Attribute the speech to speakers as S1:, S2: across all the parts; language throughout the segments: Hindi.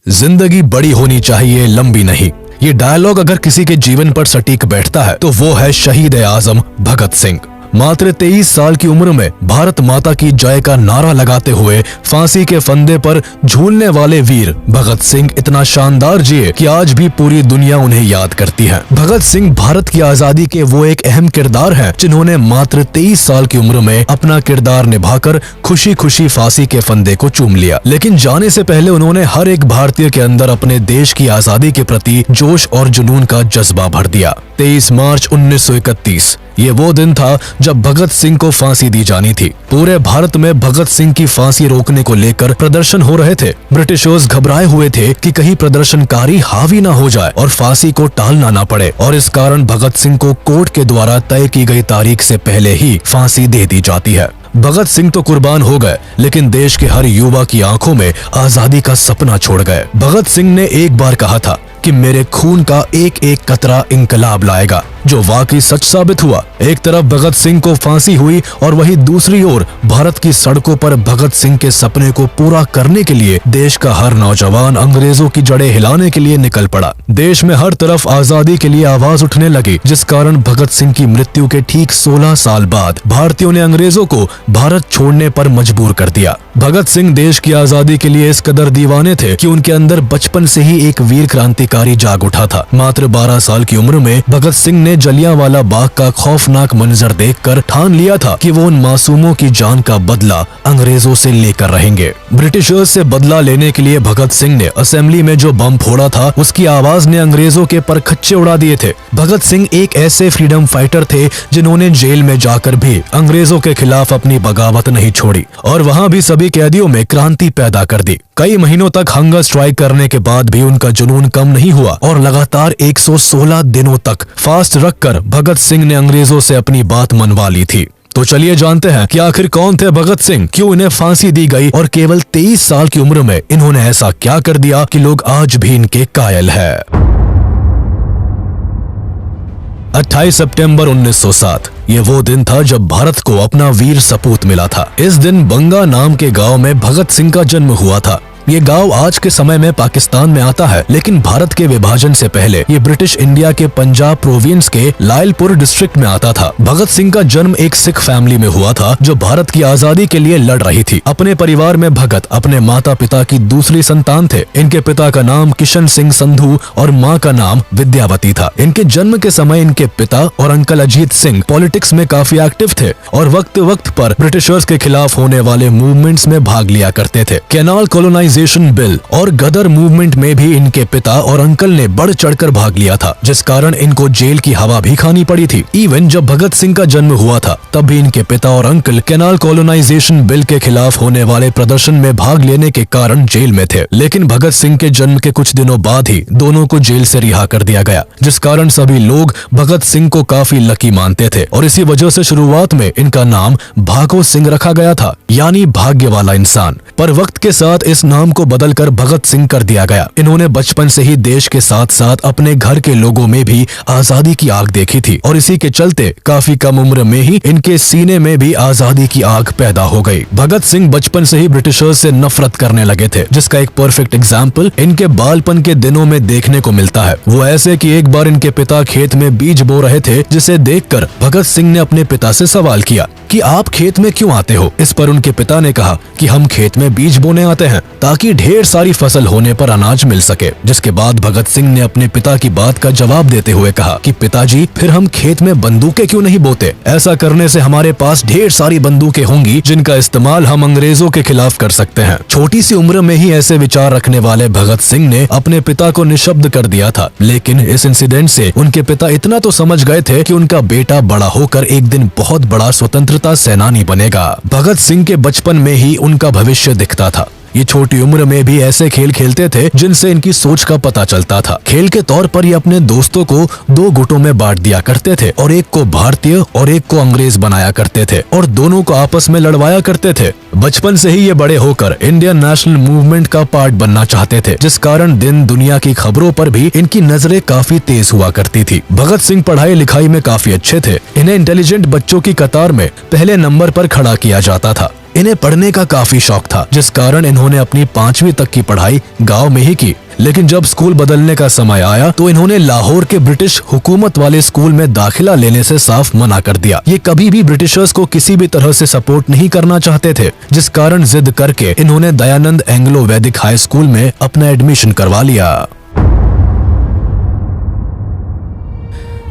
S1: जिंदगी बड़ी होनी चाहिए, लंबी नहीं। ये डायलॉग अगर किसी के जीवन पर सटीक बैठता है तो वो है शहीद आजम भगत सिंह। मात्र 23 साल की उम्र में भारत माता की जय का नारा लगाते हुए फांसी के फंदे पर झूलने वाले वीर भगत सिंह इतना शानदार जिए कि आज भी पूरी दुनिया उन्हें याद करती है। भगत सिंह भारत की आजादी के वो एक अहम किरदार हैं जिन्होंने मात्र 23 साल की उम्र में अपना किरदार निभाकर खुशी खुशी फांसी के फंदे को चूम लिया। लेकिन जाने से पहले उन्होंने हर एक भारतीय के अंदर अपने देश की आजादी के प्रति जोश और जुनून का जज्बा भर दिया। 23 मार्च 1931 ये वो दिन था जब भगत सिंह को फांसी दी जानी थी। पूरे भारत में भगत सिंह की फांसी रोकने को लेकर प्रदर्शन हो रहे थे। ब्रिटिशर्स घबराए हुए थे कि कहीं प्रदर्शनकारी हावी ना हो जाए और फांसी को टालना ना पड़े, और इस कारण भगत सिंह को कोर्ट के द्वारा तय की गई तारीख से पहले ही फांसी दे दी जाती है। भगत सिंह तो कुर्बान हो गए, लेकिन देश के हर युवा की आंखों में आजादी का सपना छोड़ गए। भगत सिंह ने एक बार कहा था कि मेरे खून का एक एक कतरा इंकलाब लाएगा, जो वाकई सच साबित हुआ। एक तरफ भगत सिंह को फांसी हुई और वहीं दूसरी ओर भारत की सड़कों पर भगत सिंह के सपने को पूरा करने के लिए देश का हर नौजवान अंग्रेजों की जड़ें हिलाने के लिए निकल पड़ा। देश में हर तरफ आजादी के लिए आवाज उठने लगी, जिस कारण भगत सिंह की मृत्यु के ठीक 16 साल बाद भारतीयों ने अंग्रेजों को भारत छोड़ने पर मजबूर कर दिया। भगत सिंह देश की आजादी के लिए इस कदर दीवाने थे कि उनके अंदर बचपन से ही एक वीर क्रांतिकारी जाग उठा था। मात्र 12 साल की उम्र में भगत सिंह ने जलियांवाला बाग का खौफनाक मंजर देखकर ठान लिया था कि वो उन मासूमों की जान का बदला अंग्रेजों से लेकर रहेंगे। ब्रिटिशर्स से बदला लेने के लिए भगत सिंह ने असेंबली में जो बम फोड़ा था, उसकी आवाज ने अंग्रेजों के परखच्चे उड़ा दिए थे। भगत सिंह एक ऐसे फ्रीडम फाइटर थे जिन्होंने जेल में जाकर भी अंग्रेजों के खिलाफ अपनी बगावत नहीं छोड़ी और वहाँ भी सभी कैदियों में क्रांति पैदा कर दी। कई महीनों तक हंगर स्ट्राइक करने के बाद भी उनका जुनून कम नहीं हुआ और लगातार 116 दिनों तक फास्ट रखकर भगत सिंह ने अंग्रेजों से अपनी बात मनवा ली थी। तो चलिए जानते हैं कि आखिर कौन थे भगत सिंह, क्यों इन्हें फांसी दी गई और केवल 23 साल की उम्र में इन्होंने ऐसा क्या कर दिया कि लोग आज भी इनके कायल है। 28 सितंबर 1907 ये वो दिन था जब भारत को अपना वीर सपूत मिला था। इस दिन बंगा नाम के गांव में भगत सिंह का जन्म हुआ था। ये गांव आज के समय में पाकिस्तान में आता है, लेकिन भारत के विभाजन से पहले ये ब्रिटिश इंडिया के पंजाब प्रोविंस के लायलपुर डिस्ट्रिक्ट में आता था। भगत सिंह का जन्म एक सिख फैमिली में हुआ था जो भारत की आजादी के लिए लड़ रही थी। अपने परिवार में भगत अपने माता पिता की दूसरी संतान थे। इनके पिता का नाम किशन सिंह संधू और माँ का नाम विद्यावती था। इनके जन्म के समय इनके पिता और अंकल अजीत सिंह पॉलिटिक्स में काफी एक्टिव थे और वक्त वक्त पर ब्रिटिशर्स के खिलाफ होने वाले मूवमेंट्स में भाग लिया करते थे। कैनाल कॉलोनाइजेशन बिल और गदर मूवमेंट में भी इनके पिता और अंकल ने बढ़ चढ़कर भाग लिया था, जिस कारण इनको जेल की हवा भी खानी पड़ी थी। इवन जब भगत सिंह का जन्म हुआ था तब भी इनके पिता और अंकल कैनाल कॉलोनाइजेशन बिल के खिलाफ होने वाले प्रदर्शन में भाग लेने के कारण जेल में थे। लेकिन भगत सिंह के जन्म के कुछ दिनों बाद ही दोनों को जेल से रिहा कर दिया गया, जिस कारण सभी लोग भगत सिंह को काफी लकी मानते थे और इसी वजह से शुरुआत में इनका नाम भागो सिंह रखा गया था, यानी भाग्य वाला इंसान। पर वक्त के साथ इस नाम को बदलकर भगत सिंह कर दिया गया। इन्होंने बचपन से ही देश के साथ साथ अपने घर के लोगों में भी आजादी की आग देखी थी और इसी के चलते काफी कम उम्र में ही इनके सीने में भी आजादी की आग पैदा हो गई। भगत सिंह बचपन से ही ब्रिटिशर्स से नफरत करने लगे थे, जिसका एक परफेक्ट एग्जाम्पल इनके बालपन के दिनों में देखने को मिलता है। वो ऐसे कि एक बार इनके पिता खेत में बीज बो रहे थे, जिसे देखकर भगत सिंह ने अपने पिता से सवाल किया कि आप खेत में क्यों आते हो। इस पर उनके पिता ने कहा कि हम खेत में बीज बोने आते हैं ताकि ढेर सारी फसल होने पर अनाज मिल सके। जिसके बाद भगत सिंह ने अपने पिता की बात का जवाब देते हुए कहा कि पिताजी, फिर हम खेत में बंदूकें क्यों नहीं बोते? ऐसा करने से हमारे पास ढेर सारी बंदूकें होंगी जिनका इस्तेमाल हम अंग्रेजों के खिलाफ कर सकते हैं। छोटी सी उम्र में ही ऐसे विचार रखने वाले भगत सिंह ने अपने पिता को निशब्द कर दिया था, लेकिन इस इंसिडेंट से उनके पिता इतना तो समझ गए थे कि उनका बेटा बड़ा होकर एक दिन बहुत बड़ा स्वतंत्रता सेनानी बनेगा। भगत सिंह के बचपन में ही उनका भविष्य दिखता था। ये छोटी उम्र में भी ऐसे खेल खेलते थे जिनसे इनकी सोच का पता चलता था। खेल के तौर पर ये अपने दोस्तों को 2 गुटों में बांट दिया करते थे और एक को भारतीय और एक को अंग्रेज बनाया करते थे और दोनों को आपस में लड़वाया करते थे। बचपन से ही ये बड़े होकर इंडियन नेशनल मूवमेंट का पार्ट बनना चाहते थे, जिस कारण दिन दुनिया की खबरों पर भी इनकी नजरें काफी तेज हुआ करती थी। भगत सिंह पढ़ाई लिखाई में काफी अच्छे थे। इन्हें इंटेलिजेंट बच्चों की कतार में पहले नंबर पर खड़ा किया जाता था। इन्हें पढ़ने का काफी शौक था, जिस कारण इन्होंने अपनी 5वीं तक की पढ़ाई गांव में ही की। लेकिन जब स्कूल बदलने का समय आया तो इन्होंने लाहौर के ब्रिटिश हुकूमत वाले स्कूल में दाखिला लेने से साफ मना कर दिया। ये कभी भी ब्रिटिशर्स को किसी भी तरह से सपोर्ट नहीं करना चाहते थे, जिस कारण जिद करके इन्होंने दयानंद एंग्लो वैदिक हाई स्कूल में अपना एडमिशन करवा लिया।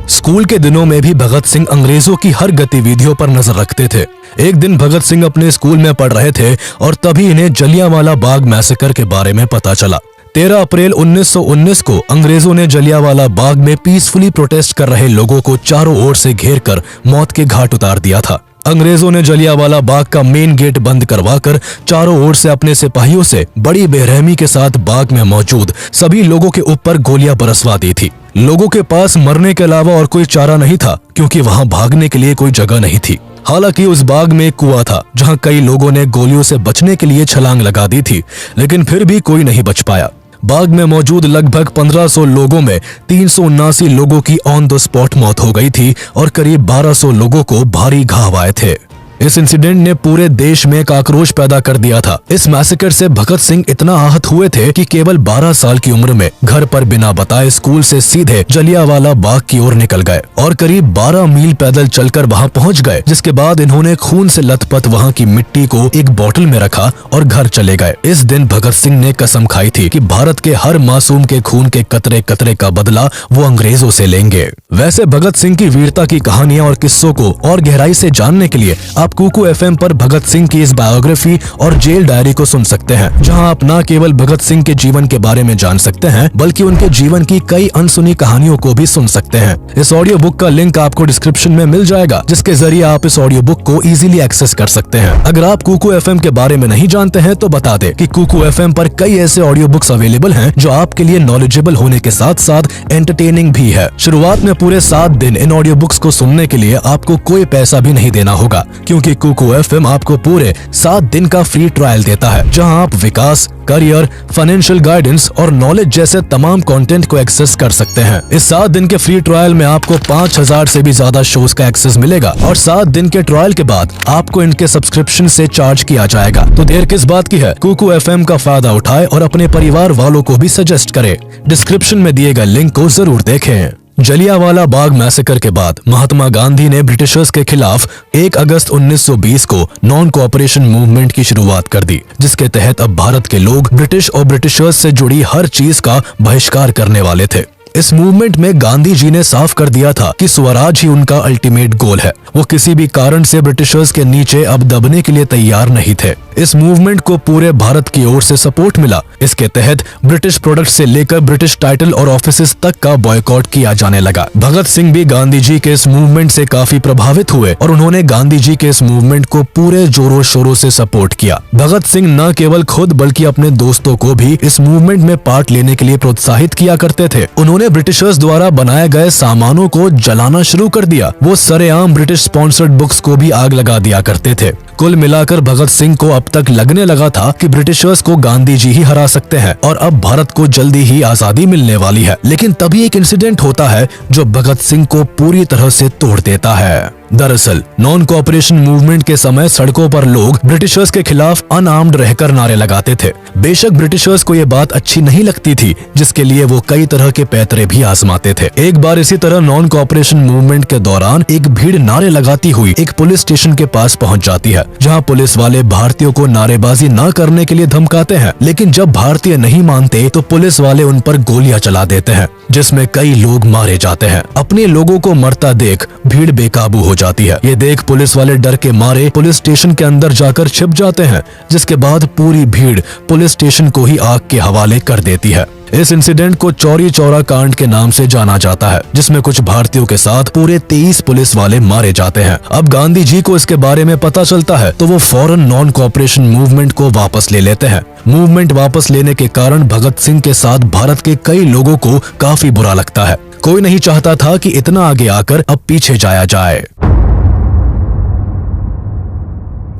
S1: स्कूल के दिनों में भी भगत सिंह अंग्रेजों की हर गतिविधियों पर नजर रखते थे। एक दिन भगत सिंह अपने स्कूल में पढ़ रहे थे और तभी इन्हें जलियांवाला बाग मैसेकर के बारे में पता चला। 13 अप्रैल 1919 को अंग्रेजों ने जलियांवाला बाग में पीसफुली प्रोटेस्ट कर रहे लोगों को चारों ओर से घेरकर मौत के घाट उतार दिया था। अंग्रेजों ने जलियांवाला बाग का मेन गेट बंद करवाकर चारों ओर से अपने सिपाहियों से बड़ी बेरहमी के साथ बाग में मौजूद सभी लोगों के ऊपर गोलियां बरसवा दी थी। लोगों के पास मरने के अलावा और कोई चारा नहीं था, क्योंकि वहां भागने के लिए कोई जगह नहीं थी। हालांकि उस बाग में एक कुआं था, जहां कई लोगों ने गोलियों से बचने के लिए छलांग लगा दी थी, लेकिन फिर भी कोई नहीं बच पाया। बाग में मौजूद लगभग 1500 लोगों में 379 लोगों की ऑन द स्पॉट मौत हो गई थी और करीब 1200 लोगों को भारी घाव आए थे। इस इंसिडेंट ने पूरे देश में एक आक्रोश पैदा कर दिया था। इस मैसेकर से भगत सिंह इतना आहत हुए थे कि केवल 12 साल की उम्र में घर पर बिना बताए स्कूल से सीधे जलियांवाला बाग की ओर निकल गए और करीब 12 मील पैदल चलकर वहां पहुंच गए, जिसके बाद इन्होंने खून से लथपथ वहां की मिट्टी को एक बोतल में रखा और घर चले गए। इस दिन भगत सिंह ने कसम खाई थी कि भारत के हर मासूम के खून के कतरे कतरे का बदला वो अंग्रेजों से लेंगे। वैसे भगत सिंह की वीरता की कहानियां और किस्सों को और गहराई से जानने के लिए आप कुकू एफएम पर भगत सिंह की इस बायोग्राफी और जेल डायरी को सुन सकते हैं, जहां आप न केवल भगत सिंह के जीवन के बारे में जान सकते हैं, बल्कि उनके जीवन की कई अनसुनी कहानियों को भी सुन सकते हैं। इस ऑडियो बुक का लिंक आपको डिस्क्रिप्शन में मिल जाएगा, जिसके जरिए आप इस ऑडियो बुक को इजीली एक्सेस कर सकते हैं। अगर आप कुकू एफएम के बारे में नहीं जानते हैं तो बता दें कि कुकू एफएम पर कई ऐसे ऑडियो बुक्स अवेलेबल हैं जो आपके लिए नॉलेजेबल होने के साथ साथ एंटरटेनिंग भी है। शुरुआत में पूरे 7 दिन इन ऑडियो बुक्स को सुनने के लिए आपको कोई पैसा भी नहीं देना होगा, क्योंकि कुकू एफएम आपको पूरे 7 दिन का फ्री ट्रायल देता है, जहां आप विकास, करियर, फाइनेंशियल गाइडेंस और नॉलेज जैसे तमाम कंटेंट को एक्सेस कर सकते हैं। इस 7 दिन के फ्री ट्रायल में आपको 5000 से भी ज्यादा शोज का एक्सेस मिलेगा और 7 दिन के ट्रायल के बाद आपको इनके सब्सक्रिप्शन से चार्ज किया जाएगा। तो देर किस बात की है, कुकू एफएम का फायदा उठाए और अपने परिवार वालों को भी सजेस्ट करें। डिस्क्रिप्शन में दिए गए लिंक को जरूर देखें। जलियांवाला बाग मैसेकर के बाद महात्मा गांधी ने ब्रिटिशर्स के खिलाफ 1 अगस्त 1920 को नॉन कोऑपरेशन मूवमेंट की शुरुआत कर दी, जिसके तहत अब भारत के लोग ब्रिटिश और ब्रिटिशर्स से जुड़ी हर चीज का बहिष्कार करने वाले थे। इस मूवमेंट में गांधी जी ने साफ कर दिया था कि स्वराज ही उनका अल्टीमेट गोल है। वो किसी भी कारण से ब्रिटिशर्स के नीचे अब दबने के लिए तैयार नहीं थे। इस मूवमेंट को पूरे भारत की ओर से सपोर्ट मिला। इसके तहत ब्रिटिश प्रोडक्ट से लेकर ब्रिटिश टाइटल और ऑफिसेस तक का बॉयकॉट किया जाने लगा। भगत सिंह भी गांधी जी के इस मूवमेंट से काफी प्रभावित हुए और उन्होंने गांधी जी के इस मूवमेंट को पूरे जोरों शोरों से सपोर्ट किया। भगत सिंह न केवल खुद बल्कि अपने दोस्तों को भी इस मूवमेंट में पार्ट लेने के लिए प्रोत्साहित किया करते थे। उन्होंने ब्रिटिशर्स द्वारा बनाए गए सामानों को जलाना शुरू कर दिया। वो सरेआम ब्रिटिश स्पॉन्सर्ड बुक्स को भी आग लगा दिया करते थे। कुल मिलाकर भगत सिंह को अब तक लगने लगा था कि ब्रिटिशर्स को गांधी जी ही हरा सकते हैं और अब भारत को जल्दी ही आजादी मिलने वाली है। लेकिन तभी एक इंसिडेंट होता है जो भगत सिंह को पूरी तरह से तोड़ देता है। दरअसल नॉन कोऑपरेशन मूवमेंट के समय सड़कों पर लोग ब्रिटिशर्स के खिलाफ अनआर्म्ड रहकर नारे लगाते थे। बेशक ब्रिटिशर्स को ये बात अच्छी नहीं लगती थी, जिसके लिए वो कई तरह के पैतरे भी आजमाते थे। एक बार इसी तरह नॉन कोऑपरेशन मूवमेंट के दौरान एक भीड़ नारे लगाती हुई एक पुलिस स्टेशन के पास पहुंच जाती है, जहां पुलिस वाले भारतीयों को नारेबाजी न करने के लिए धमकाते हैं। लेकिन जब भारतीय नहीं मानते तो पुलिस वाले उन पर गोलियां चला देते हैं, जिसमें कई लोग मारे जाते हैं। अपने लोगों को मरता देख भीड़ बेकाबू हो जाती है। ये देख पुलिस वाले डर के मारे पुलिस स्टेशन के अंदर जाकर छिप जाते हैं, जिसके बाद पूरी भीड़ पुलिस स्टेशन को ही आग के हवाले कर देती है। इस इंसिडेंट को चौरी चौरा कांड के नाम से जाना जाता है, जिसमें कुछ भारतीयों के साथ पूरे 23 पुलिस वाले मारे जाते हैं। अब गांधी जी को इसके बारे में पता चलता है तो वो फौरन नॉन कोऑपरेशन मूवमेंट को वापस ले लेते हैं। मूवमेंट वापस लेने के कारण भगत सिंह के साथ भारत के कई लोगों को काफी बुरा लगता है। कोई नहीं चाहता था कि इतना आगे आकर अब पीछे जाया जाए।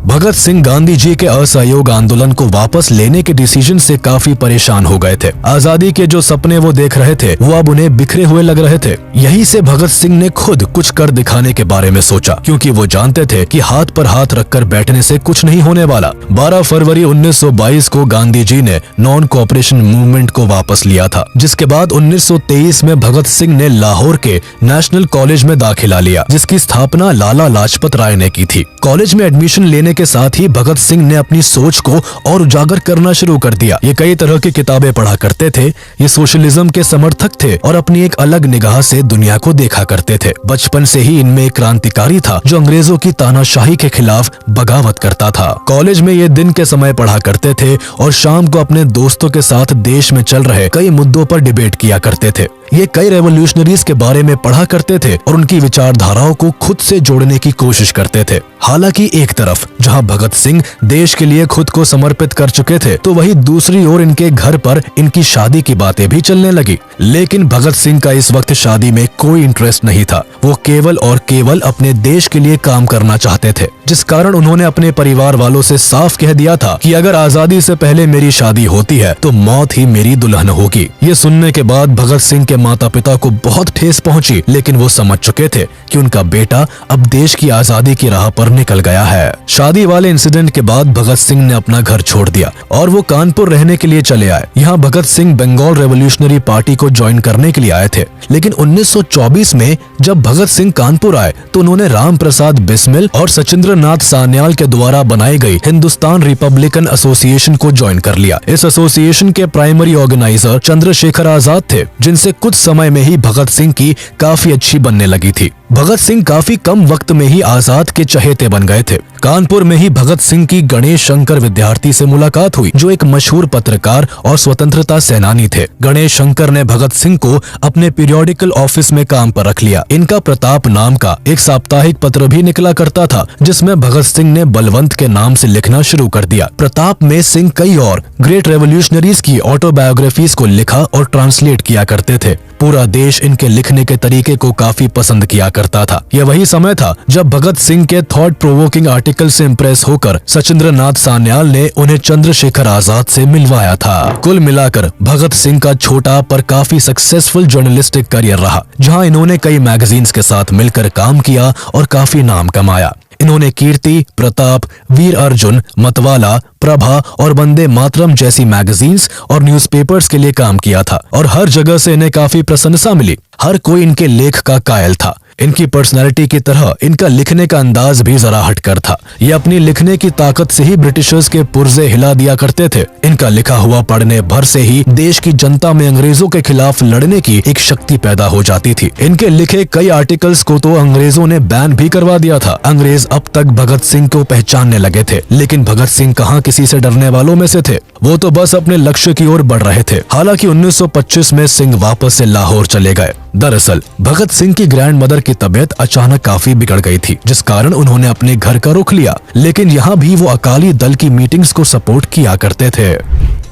S1: भगत सिंह गांधी जी के असहयोग आंदोलन को वापस लेने के डिसीजन से काफी परेशान हो गए थे। आजादी के जो सपने वो देख रहे थे वो अब उन्हें बिखरे हुए लग रहे थे। यहीं से भगत सिंह ने खुद कुछ कर दिखाने के बारे में सोचा, क्योंकि वो जानते थे कि हाथ पर हाथ रखकर बैठने से कुछ नहीं होने वाला। 12 फरवरी 1922 को गांधी जी ने नॉन कोऑपरेशन मूवमेंट को वापस लिया था, जिसके बाद 1923 में भगत सिंह ने लाहौर के नेशनल कॉलेज में दाखिला लिया, जिसकी स्थापना लाला लाजपत राय ने की थी। कॉलेज में एडमिशन लेने के साथ ही भगत सिंह ने अपनी सोच को और उजागर करना शुरू कर दिया। ये कई तरह की किताबें पढ़ा करते थे, ये सोशलिज्म के समर्थक थे और अपनी एक अलग निगाह से दुनिया को देखा करते थे। बचपन से ही इनमें एक क्रांतिकारी था जो अंग्रेजों की तानाशाही के खिलाफ बगावत करता था। कॉलेज में ये दिन के समय पढ़ा करते थे और शाम को अपने दोस्तों के साथ देश में चल रहे कई मुद्दों पर डिबेट किया करते थे। ये कई रेवोल्यूशनरीज के बारे में पढ़ा करते थे और उनकी विचारधाराओं को खुद से जोड़ने की कोशिश करते थे। हालांकि एक तरफ जहां भगत सिंह देश के लिए खुद को समर्पित कर चुके थे, तो वहीं दूसरी ओर इनके घर पर इनकी शादी की बातें भी चलने लगी। लेकिन भगत सिंह का इस वक्त शादी में कोई इंटरेस्ट नहीं था। वो केवल और केवल अपने देश के लिए काम करना चाहते थे, जिस कारण उन्होंने अपने परिवार वालों से साफ कह दिया था कि अगर आजादी से पहले मेरी शादी होती है तो मौत ही मेरी दुल्हन होगी। ये सुनने के बाद भगत सिंह के माता पिता को बहुत ठेस पहुंची, लेकिन वो समझ चुके थे कि उनका बेटा अब देश की आजादी की राह पर निकल गया है। शादी वाले इंसिडेंट के बाद भगत सिंह ने अपना घर छोड़ दिया और वो कानपुर रहने के लिए चले आए। यहाँ भगत सिंह बंगाल रेवोल्यूशनरी पार्टी को ज्वाइन करने के लिए आए थे, लेकिन 1924 में जब भगत सिंह कानपुर आए तो उन्होंने राम प्रसाद बिस्मिल और सचिंद्र नाथ सान्याल के द्वारा बनाई गई हिंदुस्तान रिपब्लिकन एसोसिएशन को ज्वाइन कर लिया। इस एसोसिएशन के प्राइमरी ऑर्गेनाइजर चंद्रशेखर आजाद थे, जिनसे कुछ समय में ही भगत सिंह की काफी अच्छी बनने लगी थी। भगत सिंह काफी कम वक्त में ही आजाद के चहेते बन गए थे। कानपुर में ही भगत सिंह की गणेश शंकर विद्यार्थी से मुलाकात हुई, जो एक मशहूर पत्रकार और स्वतंत्रता सेनानी थे। गणेश शंकर ने भगत सिंह को अपने पीरियोडिकल ऑफिस में काम पर रख लिया। इनका प्रताप नाम का एक साप्ताहिक पत्र भी निकला करता था, जिसमें भगत सिंह ने बलवंत के नाम से लिखना शुरू कर दिया। प्रताप में सिंह कई और ग्रेट रेवोल्यूशनरीज की ऑटोबायोग्राफीज को लिखा और ट्रांसलेट किया करते थे। पूरा देश इनके लिखने के तरीके को काफी पसंद किया करता था। यह वही समय था जब भगत सिंह के थॉट प्रोवोकिंग आर्टिकल से इम्प्रेस होकर सचिंद्र नाथ सान्याल ने उन्हें चंद्रशेखर आजाद से मिलवाया था। कुल मिलाकर भगत सिंह का छोटा पर काफी सक्सेसफुल जर्नलिस्टिक करियर रहा, जहां इन्होंने कई मैगजीन्स के साथ मिलकर काम किया और काफी नाम कमाया। इन्होंने कीर्ति, प्रताप, वीर अर्जुन, मतवाला, प्रभा और वंदे मातरम जैसी मैगजीन्स और न्यूज़पेपर्स के लिए काम किया था और हर जगह से इन्हें काफी प्रशंसा मिली। हर कोई इनके लेख का कायल था। इनकी पर्सनैलिटी की तरह इनका लिखने का अंदाज भी जरा हटकर था। ये अपनी लिखने की ताकत से ही ब्रिटिशर्स के पुर्जे हिला दिया करते थे। इनका लिखा हुआ पढ़ने भर से ही देश की जनता में अंग्रेजों के खिलाफ लड़ने की एक शक्ति पैदा हो जाती थी। इनके लिखे कई आर्टिकल्स को तो अंग्रेजों ने बैन भी करवा दिया था। अंग्रेज अब तक भगत सिंह को पहचानने लगे थे, लेकिन भगत सिंह कहाँ किसी से डरने वालों में से थे। वो तो बस अपने लक्ष्य की ओर बढ़ रहे थे। हालांकि 1925 में सिंह वापस से लाहौर चले गए। दरअसल भगत सिंह की ग्रैंड मदर की तबीयत अचानक काफी बिगड़ गई थी, जिस कारण उन्होंने अपने घर का रुख लिया। लेकिन यहाँ भी वो अकाली दल की मीटिंग्स को सपोर्ट किया करते थे।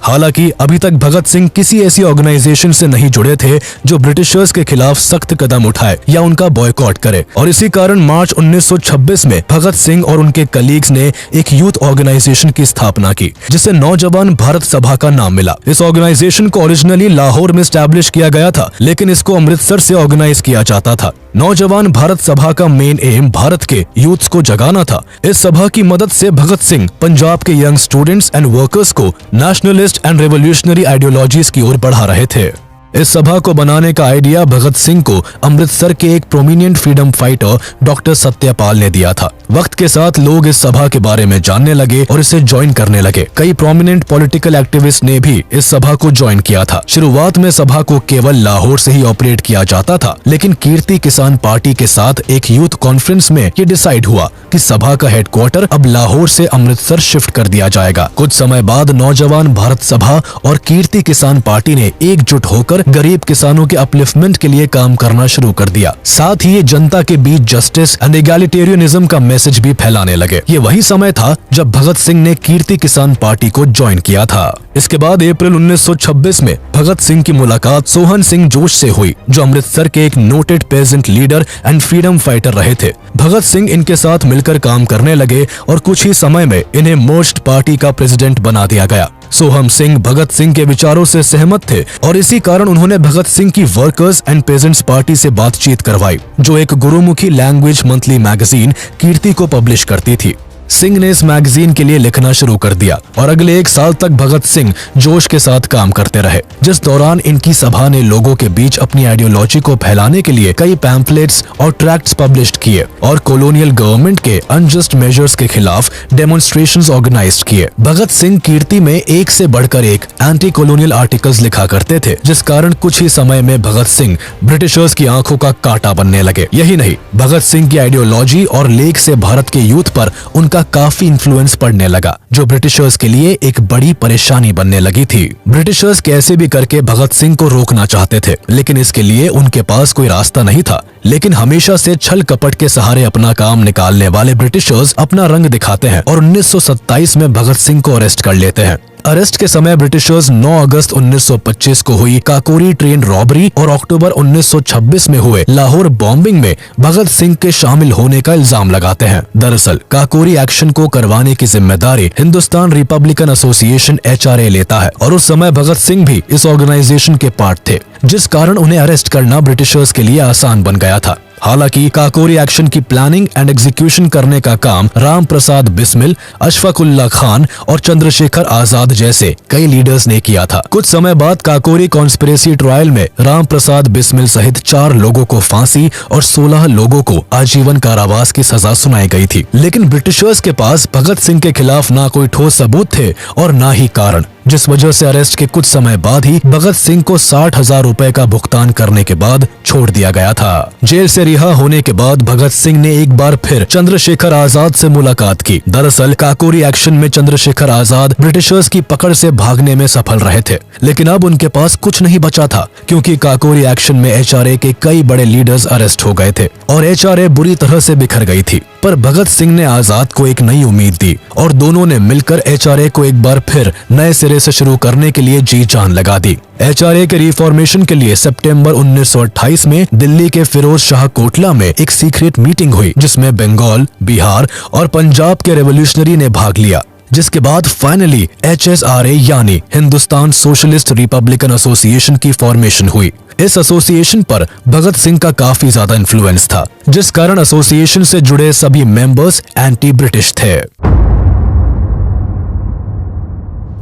S1: हालांकि अभी तक भगत सिंह किसी ऐसी ऑर्गेनाइजेशन से नहीं जुड़े थे जो ब्रिटिशर्स के खिलाफ सख्त कदम उठाए या उनका बॉयकॉट करे, और इसी कारण मार्च 1926 में भगत सिंह और उनके कलीग्स ने एक यूथ ऑर्गेनाइजेशन की स्थापना की, जिसे नौजवान भारत सभा का नाम मिला। इस ऑर्गेनाइजेशन को ओरिजिनली लाहौर में एस्टैब्लिश किया गया था, लेकिन इसको अमृतसर से ऑर्गेनाइज किया जाता था। नौजवान भारत सभा का मेन एम भारत के यूथ्स को जगाना था। इस सभा की मदद से भगत सिंह पंजाब के यंग स्टूडेंट्स एंड वर्कर्स को नेशनलिस्ट एंड रेवोल्यूशनरी आइडियोलॉजीज की ओर बढ़ा रहे थे। इस सभा को बनाने का आइडिया भगत सिंह को अमृतसर के एक prominent freedom fighter doctor Satyapal ने दिया था। वक्त के साथ लोग इस सभा के बारे में जानने लगे और इसे ज्वाइन करने लगे। कई प्रोमिनेंट पॉलिटिकल एक्टिविस्ट ने भी इस सभा को ज्वाइन किया था। शुरुआत में सभा को केवल लाहौर से ही ऑपरेट किया जाता था, लेकिन कीर्ति किसान पार्टी के साथ एक यूथ कॉन्फ्रेंस में ये डिसाइड हुआ कि सभा का हेडक्वार्टर अब लाहौर से अमृतसर शिफ्ट कर दिया जाएगा। कुछ समय बाद नौजवान भारत सभा और कीर्ति किसान पार्टी ने एकजुट होकर मिलकर गरीब किसानों के अपलिफ्टमेंट के लिए काम करना शुरू कर दिया। साथ ही ये जनता के बीच जस्टिस एंड एगैलिटेरियनिज्म का मैसेज भी फैलाने लगे। ये वही समय था जब भगत सिंह ने कीर्ति किसान पार्टी को ज्वाइन किया था। इसके बाद अप्रैल 1926 में भगत सिंह की मुलाकात सोहन सिंह जोश से हुई, जो अमृतसर के एक noted peasant leader and freedom fighter रहे थे। भगत सिंह इनके साथ मिलकर काम करने लगे और कुछ ही समय में इन्हें मर्ज्ड पार्टी का प्रेसिडेंट बना दिया गया। सोहम सिंह भगत सिंह के विचारों से सहमत थे और इसी कारण उन्होंने भगत सिंह की वर्कर्स एंड पेजेंट्स पार्टी से बातचीत करवाई, जो एक गुरुमुखी लैंग्वेज मंथली मैगजीन कीर्ति को पब्लिश करती थी। सिंह ने इस मैगजीन के लिए लिखना शुरू कर दिया और अगले 1 साल तक भगत सिंह जोश के साथ काम करते रहे, जिस दौरान इनकी सभा ने लोगों के बीच अपनी आइडियोलॉजी को फैलाने के लिए कई पैम्फलेट्स और ट्रैक्ट्स पब्लिश किए और कॉलोनियल गवर्नमेंट के अनजस्ट मेजर्स के खिलाफ डेमोन्स्ट्रेशंस ऑर्गेनाइज किए। भगत सिंह कीर्ति में एक से बढ़कर एक एंटी कॉलोनियल आर्टिकल्स लिखा करते थे, जिस कारण कुछ ही समय में भगत सिंह ब्रिटिशर्स की आंखों का कांटा बनने लगे। यही नहीं, भगत सिंह की आइडियोलॉजी और लेख से भारत के यूथ पर उनका काफी इन्फ्लुएंस पड़ने लगा, जो ब्रिटिशर्स के लिए एक बड़ी परेशानी बनने लगी थी। ब्रिटिशर्स कैसे भी करके भगत सिंह को रोकना चाहते थे, लेकिन इसके लिए उनके पास कोई रास्ता नहीं था। लेकिन हमेशा से छल कपट के सहारे अपना काम निकालने वाले ब्रिटिशर्स अपना रंग दिखाते हैं और 1927 में भगत सिंह को अरेस्ट कर लेते हैं। अरेस्ट के समय ब्रिटिशर्स 9 अगस्त 1925 को हुई काकोरी ट्रेन रॉबरी और अक्टूबर 1926 में हुए लाहौर बॉम्बिंग में भगत सिंह के शामिल होने का इल्जाम लगाते हैं। दरअसल काकोरी एक्शन को करवाने की जिम्मेदारी हिंदुस्तान रिपब्लिकन एसोसिएशन HRA लेता है और उस समय भगत सिंह भी इस ऑर्गेनाइजेशन के पार्ट थे, जिस कारण उन्हें अरेस्ट करना ब्रिटिशर्स के लिए आसान बन गया था। हालांकि काकोरी एक्शन की प्लानिंग एंड एग्जीक्यूशन करने का काम राम प्रसाद बिस्मिल, अशफाकुल्ला खान और चंद्रशेखर आजाद जैसे कई लीडर्स ने किया था। कुछ समय बाद काकोरी कॉन्स्पिरेसी ट्रायल में राम प्रसाद बिस्मिल सहित 4 लोगों को फांसी और 16 लोगों को आजीवन कारावास की सजा सुनाई गई थी। लेकिन ब्रिटिशर्स के पास भगत सिंह के खिलाफ ना कोई ठोस सबूत थे और ना ही कारण, जिस वजह से अरेस्ट के कुछ समय बाद ही भगत सिंह को 60,000 रुपए का भुगतान करने के बाद छोड़ दिया गया था। जेल से रिहा होने के बाद भगत सिंह ने एक बार फिर चंद्रशेखर आजाद से मुलाकात की। दरअसल काकोरी एक्शन में चंद्रशेखर आजाद ब्रिटिशर्स की पकड़ से भागने में सफल रहे थे, लेकिन अब उनके पास कुछ नहीं बचा था, क्योंकि काकोरी एक्शन में HRA के कई बड़े लीडर्स अरेस्ट हो गए थे और HRA बुरी तरह से बिखर गई थी। पर भगत सिंह ने आजाद को एक नई उम्मीद दी और दोनों ने मिलकर HRA को एक बार फिर नए सिरे से शुरू करने के लिए जी जान लगा दी। HRA के रिफॉर्मेशन के लिए सितंबर 1928 में दिल्ली के फिरोज शाह कोटला में एक सीक्रेट मीटिंग हुई, जिसमें बंगाल, बिहार और पंजाब के रेवोल्यूशनरी ने भाग लिया, जिसके बाद फाइनली HSRA यानी हिंदुस्तान सोशलिस्ट रिपब्लिकन एसोसिएशन की फॉर्मेशन हुई। इस एसोसिएशन पर भगत सिंह का काफी ज्यादा इन्फ्लुएंस था, जिस कारण एसोसिएशन से जुड़े सभी मेंबर्स एंटी ब्रिटिश थे।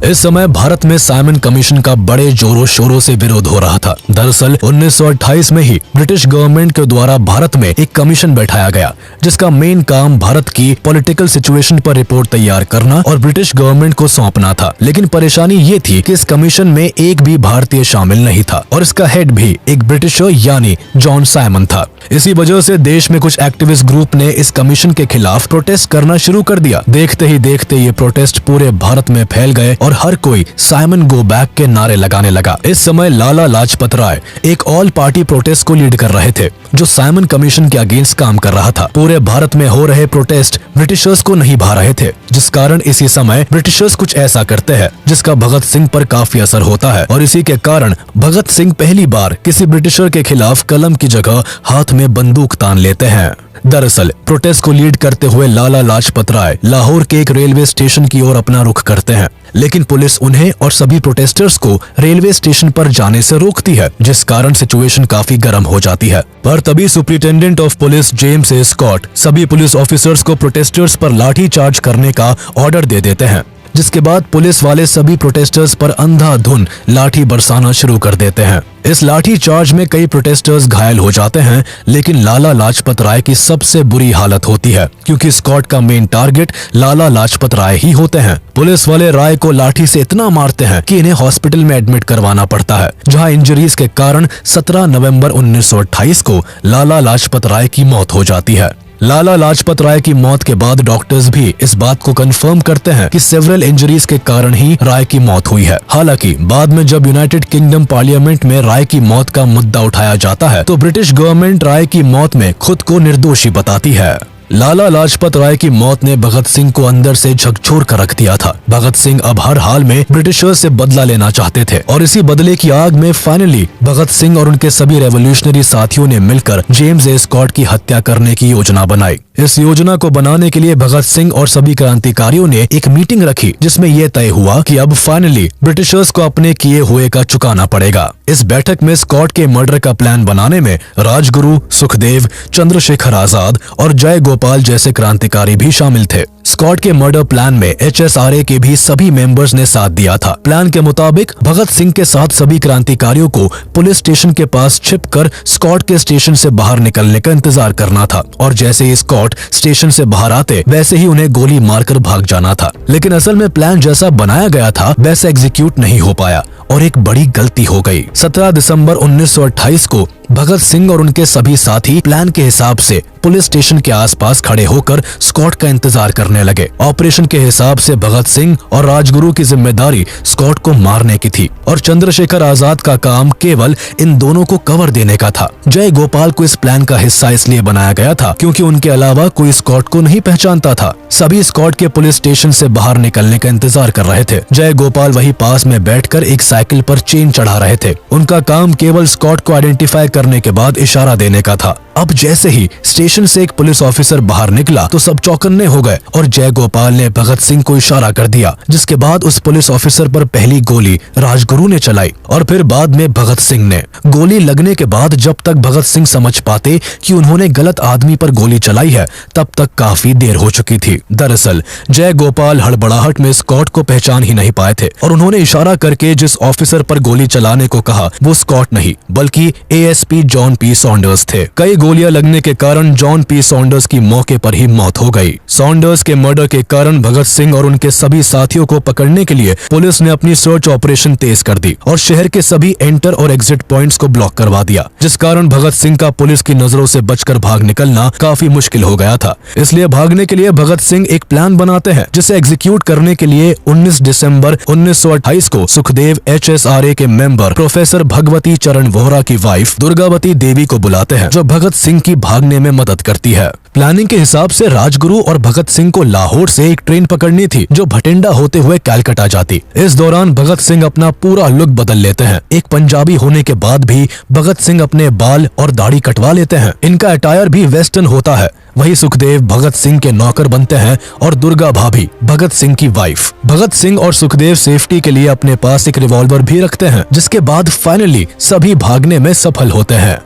S1: इस समय भारत में साइमन कमीशन का बड़े जोरों शोरों से विरोध हो रहा था। दरअसल 1928 में ही ब्रिटिश गवर्नमेंट के द्वारा भारत में एक कमीशन बैठाया गया, जिसका मेन काम भारत की पॉलिटिकल सिचुएशन पर रिपोर्ट तैयार करना और ब्रिटिश गवर्नमेंट को सौंपना था। लेकिन परेशानी ये थी कि इस कमीशन में एक भी भारतीय शामिल नहीं था और इसका हेड भी एक ब्रिटिशर यानी जॉन साइमन था। इसी वजह से देश में कुछ एक्टिविस्ट ग्रुप ने इस कमीशन के खिलाफ प्रोटेस्ट करना शुरू कर दिया। देखते ही देखते ये प्रोटेस्ट पूरे भारत में फैल गए और हर कोई साइमन गो बैक के नारे लगाने लगा। इस समय लाला लाजपत राय एक ऑल पार्टी प्रोटेस्ट को लीड कर रहे थे, जो साइमन कमीशन के अगेंस्ट काम कर रहा था। पूरे भारत में हो रहे प्रोटेस्ट ब्रिटिशर्स को नहीं भा रहे थे, जिस कारण इसी समय ब्रिटिशर्स कुछ ऐसा करते हैं जिसका भगत सिंह पर काफी असर होता है और इसी के कारण भगत सिंह पहली बार किसी ब्रिटिशर के खिलाफ कलम की जगह हाथ में बंदूक तान लेते हैं। दरअसल प्रोटेस्ट को लीड करते हुए लाला लाजपत राय लाहौर के एक रेलवे स्टेशन की ओर अपना रुख करते हैं, लेकिन पुलिस उन्हें और सभी प्रोटेस्टर्स को रेलवे स्टेशन पर जाने से रोकती है, जिस कारण सिचुएशन काफी गर्म हो जाती है। पर तभी superintendent of police James A Scott सभी पुलिस ऑफिसर्स को प्रोटेस्टर्स पर लाठी चार्ज करने का ऑर्डर दे देते हैं, जिसके बाद पुलिस वाले सभी प्रोटेस्टर्स पर अंधाधुन लाठी बरसाना शुरू कर देते हैं। इस लाठी चार्ज में कई प्रोटेस्टर्स घायल हो जाते हैं, लेकिन लाला लाजपत राय की सबसे बुरी हालत होती है, क्योंकि स्कॉट का मेन टारगेट लाला लाजपत राय ही होते हैं। पुलिस वाले राय को लाठी से इतना मारते हैं कि इन्हें हॉस्पिटल में एडमिट करवाना पड़ता है, जहां इंजरीज के कारण 17 नवंबर 1928 को लाला लाजपत राय की मौत हो जाती है। लाला लाजपत राय की मौत के बाद डॉक्टर्स भी इस बात को कंफर्म करते हैं कि सेवरल इंजरीज के कारण ही राय की मौत हुई है। हालांकि बाद में जब यूनाइटेड किंगडम पार्लियामेंट में राय की मौत का मुद्दा उठाया जाता है तो ब्रिटिश गवर्नमेंट राय की मौत में खुद को निर्दोषी बताती है। लाला लाजपत राय की मौत ने भगत सिंह को अंदर से झकझोर कर रख दिया था। भगत सिंह अब हर हाल में ब्रिटिशर्स से बदला लेना चाहते थे और इसी बदले की आग में फाइनली भगत सिंह और उनके सभी रेवोल्यूशनरी साथियों ने मिलकर जेम्स ए स्कॉट की हत्या करने की योजना बनाई। इस योजना को बनाने के लिए भगत सिंह और सभी क्रांतिकारियों ने एक मीटिंग रखी जिसमें यह तय हुआ कि अब फाइनली ब्रिटिशर्स को अपने किए हुए का चुकाना पड़ेगा। इस बैठक में स्कॉट के मर्डर का प्लान बनाने में राजगुरु, सुखदेव, चंद्रशेखर आजाद और जय गोपाल जैसे क्रांतिकारी भी शामिल थे। स्कॉट के मर्डर प्लान में HSRA के भी सभी मेंबर्स ने साथ दिया था। प्लान के मुताबिक भगत सिंह के साथ सभी क्रांतिकारियों को पुलिस स्टेशन के पास छिपकर स्कॉट के स्टेशन से बाहर निकलने का इंतजार करना था और जैसे ही स्कॉट स्टेशन से बाहर आते वैसे ही उन्हें गोली मारकर भाग जाना था। लेकिन असल में प्लान जैसा बनाया गया था वैसे एग्जीक्यूट नहीं हो पाया और एक बड़ी गलती हो गई। 17 दिसंबर 1928 को भगत सिंह और उनके सभी साथी प्लान के हिसाब से पुलिस स्टेशन के आसपास खड़े होकर स्कॉट का इंतजार करने लगे। ऑपरेशन के हिसाब से भगत सिंह और राजगुरु की जिम्मेदारी स्कॉट को मारने की थी और चंद्रशेखर आजाद का काम केवल इन दोनों को कवर देने का था। जय गोपाल को इस प्लान का हिस्सा इसलिए बनाया गया था क्योंकि उनके अलावा कोई स्कॉट को नहीं पहचानता था। सभी स्कॉट के पुलिस स्टेशन से बाहर निकलने का इंतजार कर रहे थे। जय गोपाल वही पास में बैठकर एक साइकिल पर चेन चढ़ा रहे थे। उनका काम केवल स्कॉट को आइडेंटिफाई करने के बाद इशारा देने का था। अब जैसे ही स्टेशन से एक पुलिस ऑफिसर बाहर निकला तो सब चौकन्ने हो गए और जय गोपाल ने भगत सिंह को इशारा कर दिया, जिसके बाद उस पुलिस ऑफिसर पर पहली गोली राजगुरु ने चलाई और फिर बाद में भगत सिंह ने। गोली लगने के बाद जब तक भगत सिंह समझ पाते कि उन्होंने गलत आदमी पर गोली चलाई है तब तक काफी देर हो चुकी थी। दरअसल जय गोपाल हड़बड़ाहट में स्कॉट को पहचान ही नहीं पाए थे और उन्होंने इशारा करके जिस ऑफिसर पर गोली चलाने को कहा वो स्कॉट नहीं बल्कि ASP जॉन पी सॉन्डर्स थे। कई गोलियां लगने के कारण जॉन पी सॉन्डर्स की मौके पर ही मौत हो गई। सॉन्डर्स के मर्डर के कारण भगत सिंह और उनके सभी साथियों को पकड़ने के लिए पुलिस ने अपनी सर्च ऑपरेशन तेज कर दी और शहर के सभी एंटर और एग्जिट पॉइंट्स को ब्लॉक करवा दिया, जिस कारण भगत सिंह का पुलिस की नजरों से बचकर भाग निकलना काफी मुश्किल हो गया था। इसलिए भागने के लिए भगत सिंह एक प्लान बनाते हैं जिसे एग्जीक्यूट करने के लिए 19 दिसंबर 1928 को सुखदेव HSRA के मेंबर प्रोफेसर भगवती चरण वोहरा की वाइफ दुर्गावती देवी को बुलाते हैं जो भगत सिंह की भागने में मदद करती है। प्लानिंग के हिसाब से राजगुरु और भगत सिंह को लाहौर से एक ट्रेन पकड़नी थी जो भटिंडा होते हुए कैलकाटा जाती। इस दौरान भगत सिंह अपना पूरा लुक बदल लेते हैं। एक पंजाबी होने के बाद भी भगत सिंह अपने बाल और दाढ़ी कटवा लेते हैं। इनका अटायर भी वेस्टर्न होता है। वही सुखदेव भगत सिंह के नौकर बनते हैं और दुर्गा भाभी भगत सिंह की वाइफ। भगत सिंह और सुखदेव सेफ्टी के लिए अपने पास एक रिवॉल्वर भी रखते हैं, जिसके बाद फाइनली सभी भागने में सफल होते हैं।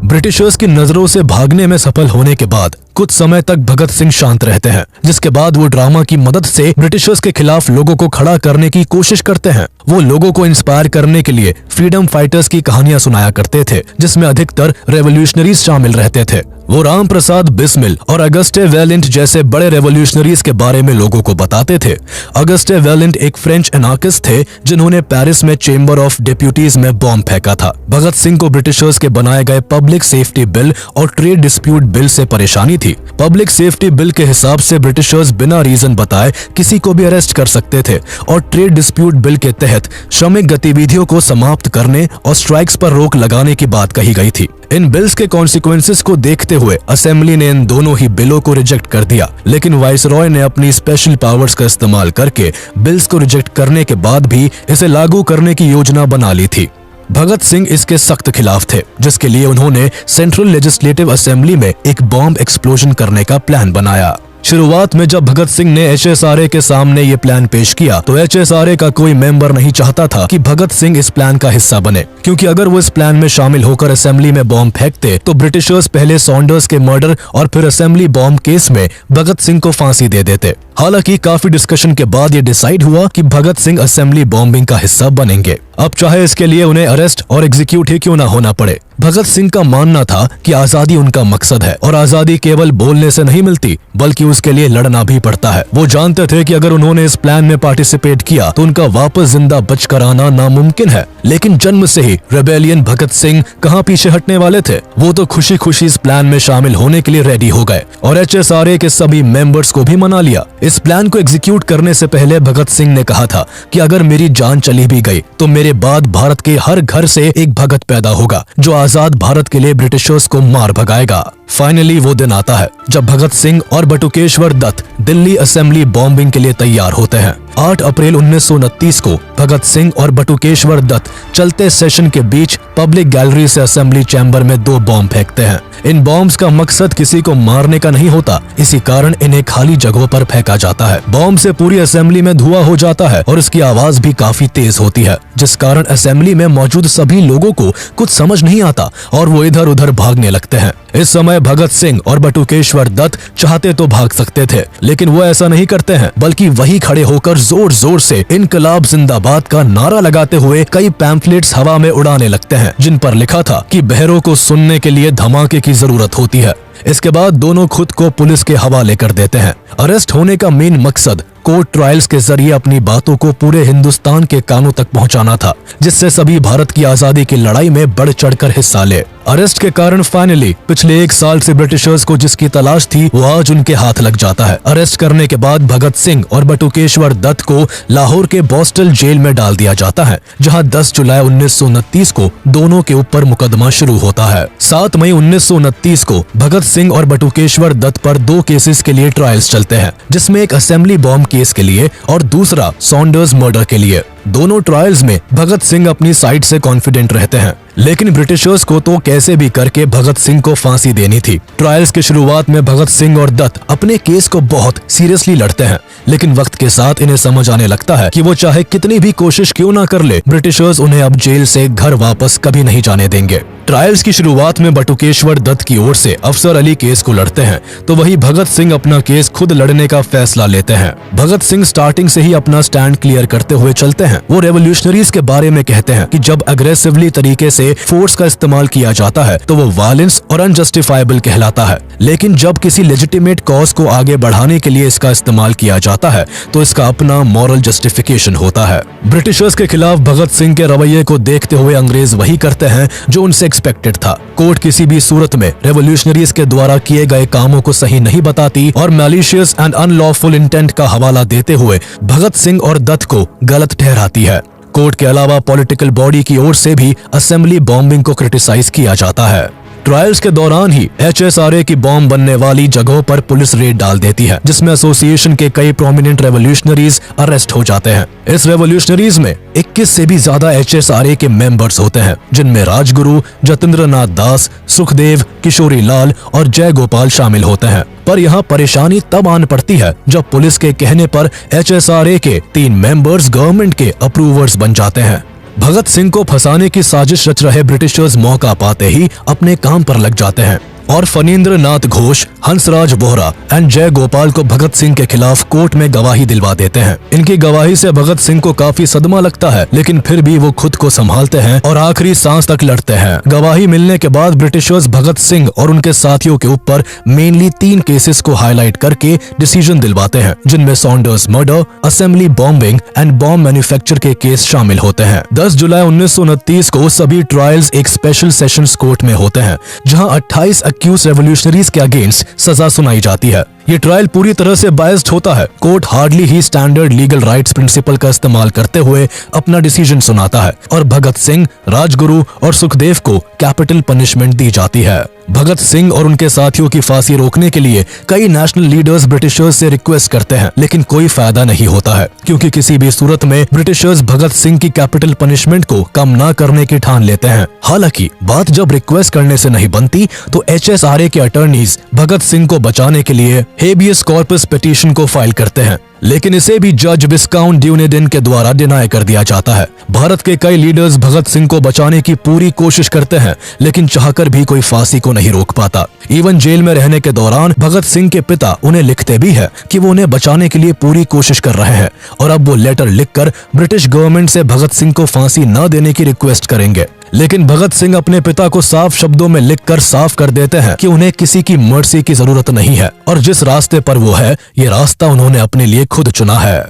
S1: ब्रिटिशर्स की नजरों से भागने में सफल होने के बाद कुछ समय तक भगत सिंह शांत रहते हैं, जिसके बाद वो ड्रामा की मदद से ब्रिटिशर्स के खिलाफ लोगों को खड़ा करने की कोशिश करते हैं। वो लोगों को इंस्पायर करने के लिए फ्रीडम फाइटर्स की कहानियां सुनाया करते थे, जिसमें अधिकतर रेवोल्यूशनरीज शामिल रहते थे। वो राम प्रसाद बिस्मिल और अगस्टे वेलेंट जैसे बड़े रेवोल्यूशनरीज के बारे में लोगों को बताते थे। अगस्टे वेलेंट एक फ्रेंच एनार्किस्ट थे जिन्होंने पेरिस में चेंबर ऑफ डेप्यूटीज में बॉम्ब फेंका था। भगत सिंह को ब्रिटिशर्स के बनाए गए पब्लिक सेफ्टी बिल और ट्रेड डिस्प्यूट बिल से परेशानी थी। पब्लिक सेफ्टी बिल के हिसाब से ब्रिटिशर्स बिना रीजन बताए किसी को भी अरेस्ट कर सकते थे और ट्रेड डिस्प्यूट बिल के तहत श्रमिक गतिविधियों को समाप्त करने और स्ट्राइक्स पर रोक लगाने की बात कही गई थी। इन बिल्स के कॉन्सिक्वेंसेस को देखते हुए असेंबली ने इन दोनों ही बिलों को रिजेक्ट कर दिया, लेकिन वाइसरॉय ने अपनी स्पेशल पावर्स का इस्तेमाल करके बिल्स को रिजेक्ट करने के बाद भी इसे लागू करने की योजना बना ली थी। भगत सिंह इसके सख्त खिलाफ थे, जिसके लिए उन्होंने सेंट्रल लेजिस्लेटिव असेंबली में एक बॉम्ब एक्सप्लोजन करने का प्लान बनाया। शुरुआत में जब भगत सिंह ने HSRA के सामने ये प्लान पेश किया तो HSRA का कोई मेंबर नहीं चाहता था कि भगत सिंह इस प्लान का हिस्सा बने, क्योंकि अगर वो इस प्लान में शामिल होकर असेंबली में बॉम्ब फेंकते तो ब्रिटिशर्स पहले सॉन्डर्स के मर्डर और फिर असेंबली बॉम्ब केस में भगत सिंह को फांसी दे देते। हालांकि काफी डिस्कशन के बाद ये डिसाइड हुआ कि भगत सिंह असेंबली बॉम्बिंग का हिस्सा बनेंगे। अब चाहे इसके लिए उन्हें अरेस्ट और एग्जीक्यूट ही क्यों ना होना पड़े। भगत सिंह का मानना था कि आजादी उनका मकसद है और आजादी केवल बोलने से नहीं मिलती बल्कि उसके लिए लड़ना भी पड़ता है। वो जानते थे कि अगर उन्होंने इस प्लान में पार्टिसिपेट किया तो उनका वापस जिंदा बचकर आना नामुमकिन है। लेकिन जन्म से ही रेबेलियन भगत सिंह कहाँ पीछे हटने वाले थे। वो तो खुशी खुशी इस प्लान में शामिल होने के लिए रेडी हो गए और HSRA के सभी मेंबर्स को भी मना लिया। इस प्लान को एग्जीक्यूट करने से पहले भगत सिंह ने कहा था कि अगर मेरी जान चली भी गई तो मेरे बाद भारत के हर घर से एक भगत पैदा होगा जो आजाद भारत के लिए ब्रिटिशर्स को मार भगाएगा। फाइनली वो दिन आता है जब भगत सिंह और बटुकेश्वर दत्त दिल्ली असेंबली बॉम्बिंग के लिए तैयार होते हैं। 8 अप्रैल 1929 को भगत सिंह और बटुकेश्वर दत्त चलते सेशन के बीच पब्लिक गैलरी से असेंबली चैम्बर में 2 बॉम्ब फेंकते हैं। इन बॉम्ब्स का मकसद किसी को मारने का नहीं होता, इसी कारण इन्हें खाली जगहों पर फेंका जाता है। बॉम्ब से पूरी असेंबली में धुआं हो जाता है और इसकी आवाज भी काफी तेज होती है, जिस कारण असेंबली में मौजूद सभी लोगों को कुछ समझ नहीं आता और वो इधर उधर भागने लगते हैं। इस समय भगत सिंह और बटुकेश्वर दत्त चाहते तो भाग सकते थे, लेकिन वो ऐसा नहीं करते हैं, बल्कि वही खड़े होकर जोर जोर से इनकलाब जिंदाबाद का नारा लगाते हुए कई पैम्फलेट्स हवा में उड़ाने लगते हैं, जिन पर लिखा था कि बहरों को सुनने के लिए धमाके की जरूरत होती है। इसके बाद दोनों खुद को पुलिस के हवाले कर देते हैं। अरेस्ट होने का मेन मकसद कोर्ट ट्रायल्स के जरिए अपनी बातों को पूरे हिंदुस्तान के कानों तक पहुंचाना था, जिससे सभी भारत की आजादी की लड़ाई में बढ़ चढ़कर हिस्सा ले। अरेस्ट के कारण फाइनली पिछले 1 साल से ब्रिटिशर्स को जिसकी तलाश थी वो आज उनके हाथ लग जाता है। अरेस्ट करने के बाद भगत सिंह और बटुकेश्वर दत्त को लाहौर के बॉस्टल जेल में डाल दिया जाता है, जहां 10 जुलाई 1929 को दोनों के ऊपर मुकदमा शुरू होता है। 7 मई 1929 को भगत सिंह और बटुकेश्वर दत्त पर 2 केसेस के लिए ट्रायल्स चलते हैं, जिसमें एक असेंबली बॉम्ब केस के लिए और दूसरा सॉन्डर्स मर्डर के लिए। दोनों ट्रायल्स में भगत सिंह अपनी साइड से कॉन्फिडेंट रहते हैं, लेकिन ब्रिटिशर्स को तो कैसे भी करके भगत सिंह को फांसी देनी थी। ट्रायल्स की शुरुआत में भगत सिंह और दत्त अपने केस को बहुत सीरियसली लड़ते हैं, लेकिन वक्त के साथ इन्हें समझ आने लगता है कि वो चाहे कितनी भी कोशिश क्यों ना कर ले, ब्रिटिशर्स उन्हें अब जेल से घर वापस कभी नहीं जाने देंगे। ट्रायल्स की शुरुआत में बटुकेश्वर दत्त की ओर से अफसर अली केस को लड़ते हैं, तो वही भगत सिंह अपना केस खुद लड़ने का फैसला लेते हैं। भगत सिंह स्टार्टिंग से ही अपना स्टैंड क्लियर करते हुए चलते हैं। वो रेवोल्यूशनरीज के बारे में कहते हैं कि जब अग्रेसिवली तरीके से फोर्स का इस्तेमाल किया जाता है तो वो वायलेंस और अनजस्टिफाइबल कहलाता है, लेकिन जब किसी लेजिटिमेट कॉज को आगे बढ़ाने के लिए इसका इस्तेमाल किया जाता है तो इसका अपना मॉरल जस्टिफिकेशन होता है। ब्रिटिशर्स के खिलाफ भगत सिंह के रवैये को देखते हुए अंग्रेज वही करते हैं जो उनसे एक्सपेक्टेड था। कोर्ट किसी भी सूरत में रेवोल्यूशनरीज के द्वारा किए गए कामों को सही नहीं बताती और मैलिशियस एंड अनलॉफुल इंटेंट का हवाला देते हुए भगत सिंह और दत्त को गलत ठहराती है। कोर्ट के अलावा पॉलिटिकल बॉडी की ओर से भी असेंबली बॉम्बिंग को क्रिटिसाइज किया जाता है। ट्रायल्स के दौरान ही HSRA की बॉम्ब बनने वाली जगहों पर पुलिस रेड डाल देती है, जिसमें एसोसिएशन के कई प्रोमिनेंट रेवोल्यूशनरीज अरेस्ट हो जाते हैं। इस रेवोल्यूशनरीज में 21 से भी ज्यादा HSRA के मेंबर्स होते हैं, जिनमें राजगुरु, जतेंद्र नाथ दास, सुखदेव, किशोरी लाल और जय गोपाल शामिल होते हैं। पर यहाँ परेशानी तब आन पड़ती है जब पुलिस के कहने पर HSRA के 3 मेंबर्स गवर्नमेंट के अप्रूवर्स बन जाते हैं। भगत सिंह को फंसाने की साजिश रच रहे ब्रिटिशर्स मौका पाते ही अपने काम पर लग जाते हैं और फणींद्र नाथ घोष, हंसराज बोहरा एंड जय गोपाल को भगत सिंह के खिलाफ कोर्ट में गवाही दिलवा देते हैं। इनकी गवाही से भगत सिंह को काफी सदमा लगता है, लेकिन फिर भी वो खुद को संभालते हैं और आखिरी सांस तक लड़ते हैं। गवाही मिलने के बाद ब्रिटिशर्स भगत सिंह और उनके साथियों के ऊपर मेनली 3 केसेस को हाईलाइट करके डिसीजन दिलवाते हैं, जिनमें Saunders murder, assembly bombing and bomb manufacture के केस शामिल होते हैं। 10 जुलाई 1929 को सभी ट्रायल्स एक स्पेशल सेशंस कोर्ट में होते हैं, जहां 28 एक्यूज रेवोल्यूशनरीज के अगेंस्ट सजा सुनाई जाती है। ये ट्रायल पूरी तरह से बायस्ड होता है। कोर्ट हार्डली ही स्टैंडर्ड लीगल राइट्स प्रिंसिपल का इस्तेमाल करते हुए अपना डिसीजन सुनाता है और भगत सिंह, राजगुरु और सुखदेव को कैपिटल पनिशमेंट दी जाती है। भगत सिंह और उनके साथियों की फांसी रोकने के लिए कई नेशनल लीडर्स ब्रिटिशर्स से रिक्वेस्ट करते हैं, लेकिन कोई फायदा नहीं होता है, क्योंकि किसी भी सूरत में ब्रिटिशर्स भगत सिंह की कैपिटल पनिशमेंट को कम न करने की ठान लेते हैं। हालांकि बात जब रिक्वेस्ट करने से नहीं बनती तो HSRA के अटर्नीज भगत सिंह को बचाने के लिए हेबियस कॉर्पस पिटीशन को फाइल करते हैं। लेकिन इसे भी जज विस्काउंट ड्यूनेडिन के द्वारा डिनाई कर दिया जाता है। भारत के कई लीडर्स भगत सिंह को बचाने की पूरी कोशिश करते हैं, लेकिन चाहकर भी कोई फांसी को नहीं रोक पाता। इवन जेल में रहने के दौरान भगत सिंह के पिता उन्हें लिखते भी है कि वो उन्हें बचाने के लिए पूरी कोशिश कर रहे हैं और अब वो लेटर लिखकर ब्रिटिश गवर्नमेंट से भगत सिंह को फांसी न देने की रिक्वेस्ट करेंगे। लेकिन भगत सिंह अपने पिता को साफ शब्दों में लिखकर साफ कर देते हैं कि उन्हें किसी की मर्सी की जरूरत नहीं है और जिस रास्ते पर वो है, ये रास्ता उन्होंने अपने लिए खुद चुना है।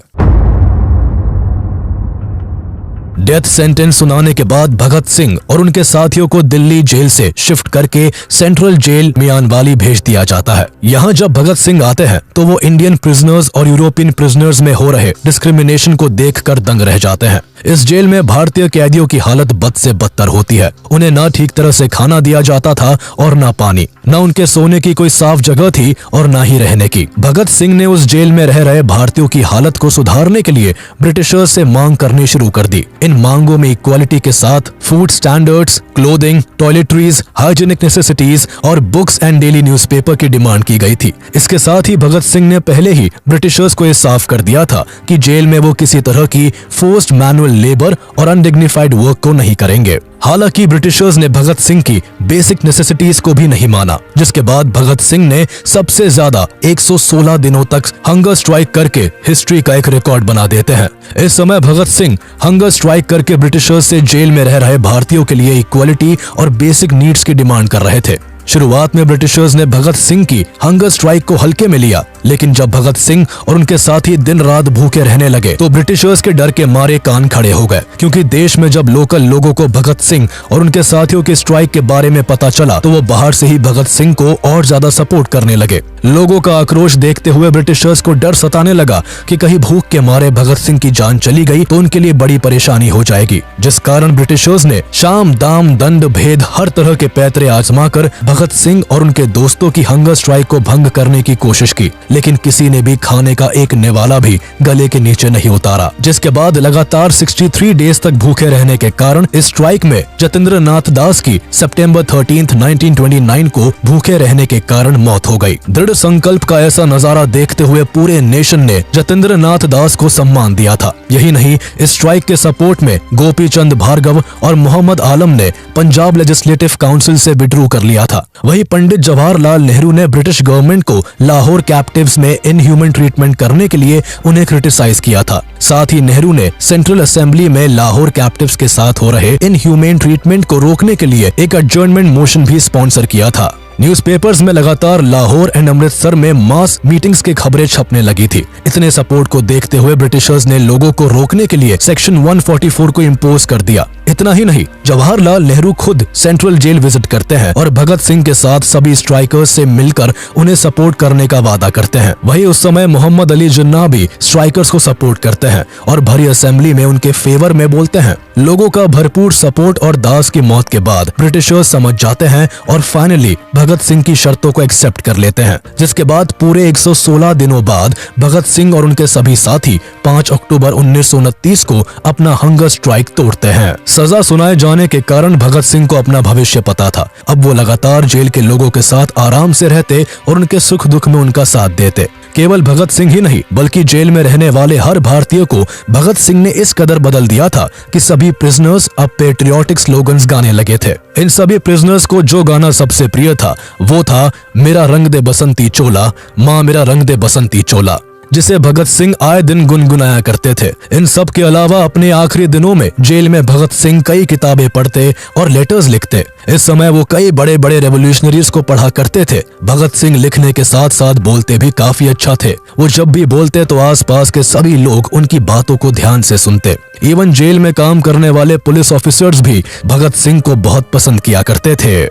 S1: डेथ सेंटेंस सुनाने के बाद भगत सिंह और उनके साथियों को दिल्ली जेल से शिफ्ट करके सेंट्रल जेल मियानवाली भेज दिया जाता है। यहाँ जब भगत सिंह आते हैं तो वो इंडियन प्रिजनर्स और यूरोपियन प्रिजनर्स में हो रहे डिस्क्रिमिनेशन को देखकर दंग रह जाते हैं। इस जेल में भारतीय कैदियों की हालत बद से बदतर होती है। उन्हें ना ठीक तरह से खाना दिया जाता था और ना पानी, ना उनके सोने की कोई साफ जगह थी और ना ही रहने की। भगत सिंह ने उस जेल में रह रहे भारतीयों की हालत को सुधारने के लिए ब्रिटिशर्स से मांग करनी शुरू कर दी। इन मांगों में इक्वालिटी के साथ food standards, clothing, toiletries, hygienic necessities और बुक्स एंड डेली न्यूज़पेपर की डिमांड की गई थी। इसके साथ ही भगत सिंह ने पहले ही ब्रिटिशर्स को ये साफ कर दिया था कि जेल में वो किसी तरह की फोर्स्ड मैनुअल लेबर और अनडिग्निफाइड वर्क को नहीं करेंगे। हालांकि ब्रिटिशर्स ने भगत सिंह की बेसिक नेसेसिटीज को भी नहीं माना, जिसके बाद भगत सिंह ने सबसे ज्यादा 116 दिनों तक हंगर स्ट्राइक करके हिस्ट्री का एक रिकॉर्ड बना देते हैं। इस समय भगत सिंह हंगर स्ट्राइक करके ब्रिटिशर्स से जेल में रह रहे भारतीयों के लिए इक्वालिटी और बेसिक नीड्स की डिमांड कर रहे थे। शुरुआत में ब्रिटिशर्स ने भगत सिंह की हंगर स्ट्राइक को हल्के में लिया, लेकिन जब भगत सिंह और उनके साथी दिन रात भूखे रहने लगे तो ब्रिटिशर्स के डर के मारे कान खड़े हो गए, क्योंकि देश में जब लोकल लोगों को भगत सिंह और उनके साथियों की स्ट्राइक के बारे में पता चला तो वो बाहर से ही भगत सिंह को और ज्यादा सपोर्ट करने लगे। लोगों का आक्रोश देखते हुए ब्रिटिशर्स को डर सताने लगा कि कहीं भूख के मारे भगत सिंह की जान चली गई तो उनके लिए बड़ी परेशानी हो जाएगी, जिस कारण ब्रिटिशर्स ने शाम दाम दंड भेद हर तरह के पैतरे आजमाकर भगत सिंह और उनके दोस्तों की हंगर स्ट्राइक को भंग करने की कोशिश की, लेकिन किसी ने भी खाने का एक निवाला भी गले के नीचे नहीं उतारा। जिसके बाद लगातार 63 डेज तक भूखे रहने के कारण इस स्ट्राइक में जतेंद्र नाथ दास की सितंबर 13, 1929 को भूखे रहने के कारण मौत हो गई। दृढ़ संकल्प का ऐसा नजारा देखते हुए पूरे नेशन ने जतेंद्र नाथ दास को सम्मान दिया था। यही नहीं, इस स्ट्राइक के सपोर्ट में गोपी चंद भार्गव और मोहम्मद आलम ने पंजाब लेजिस्लेटिव काउंसिल से विड्रू कर लिया था। वही पंडित जवाहरलाल नेहरू ने ब्रिटिश गवर्नमेंट को लाहौर कैप्टिव्स में इनह्यूमन ट्रीटमेंट करने के लिए उन्हें क्रिटिसाइज किया था। साथ ही नेहरू ने सेंट्रल असेंबली में लाहौर कैप्टिव्स के साथ हो रहे इनह्यूमन ट्रीटमेंट को रोकने के लिए एक एडजर्नमेंट मोशन भी स्पॉन्सर किया था। न्यूज़पेपर्स में लगातार लाहौर एंड अमृतसर में मास मीटिंग्स की खबरें छपने लगी थी। इतने सपोर्ट को देखते हुए ब्रिटिशर्स ने लोगों को रोकने के लिए सेक्शन 144 को इम्पोज कर दिया। इतना ही नहीं, जवाहरलाल नेहरू खुद सेंट्रल जेल विजिट करते हैं और भगत सिंह के साथ सभी स्ट्राइकर्स से मिलकर उन्हें सपोर्ट करने का वादा करते हैं। वही उस समय मोहम्मद अली जिन्ना भी स्ट्राइकर्स को सपोर्ट करते हैं और भरी असेंबली में उनके फेवर में बोलते हैं। लोगों का भरपूर सपोर्ट और दास की मौत के बाद ब्रिटिशर्स समझ जाते हैं और फाइनली भगत सिंह की शर्तों को एक्सेप्ट कर लेते हैं, जिसके बाद पूरे 116 दिनों बाद भगत सिंह और उनके सभी साथी 5 अक्टूबर 1929 को अपना हंगर स्ट्राइक तोड़ते हैं। सजा सुनाए जाने के कारण भगत सिंह को अपना भविष्य पता था। अब वो लगातार जेल के लोगों के साथ आराम से रहते और उनके सुख दुख में उनका साथ देते। केवल भगत सिंह ही नहीं, बल्कि जेल में रहने वाले हर भारतीय को भगत सिंह ने इस कदर बदल दिया था कि सभी प्रिजनर्स अब पेट्रियोटिक स्लोगन्स गाने लगे थे। इन सभी प्रिजनर्स को जो गाना सबसे प्रिय था वो था मेरा रंग दे बसंती चोला, माँ मेरा रंग दे बसंती चोला, जिसे भगत सिंह आए दिन गुनगुनाया करते थे। इन सब के अलावा अपने आखिरी दिनों में जेल में भगत सिंह कई किताबें पढ़ते और लेटर्स लिखते। इस समय वो कई बड़े बड़े रेवोल्यूशनरीज को पढ़ा करते थे। भगत सिंह लिखने के साथ साथ बोलते भी काफी अच्छा थे। वो जब भी बोलते तो आसपास के सभी लोग उनकी बातों को ध्यान से सुनते। इवन जेल में काम करने वाले पुलिस ऑफिसर्स भी भगत सिंह को बहुत पसंद किया करते थे।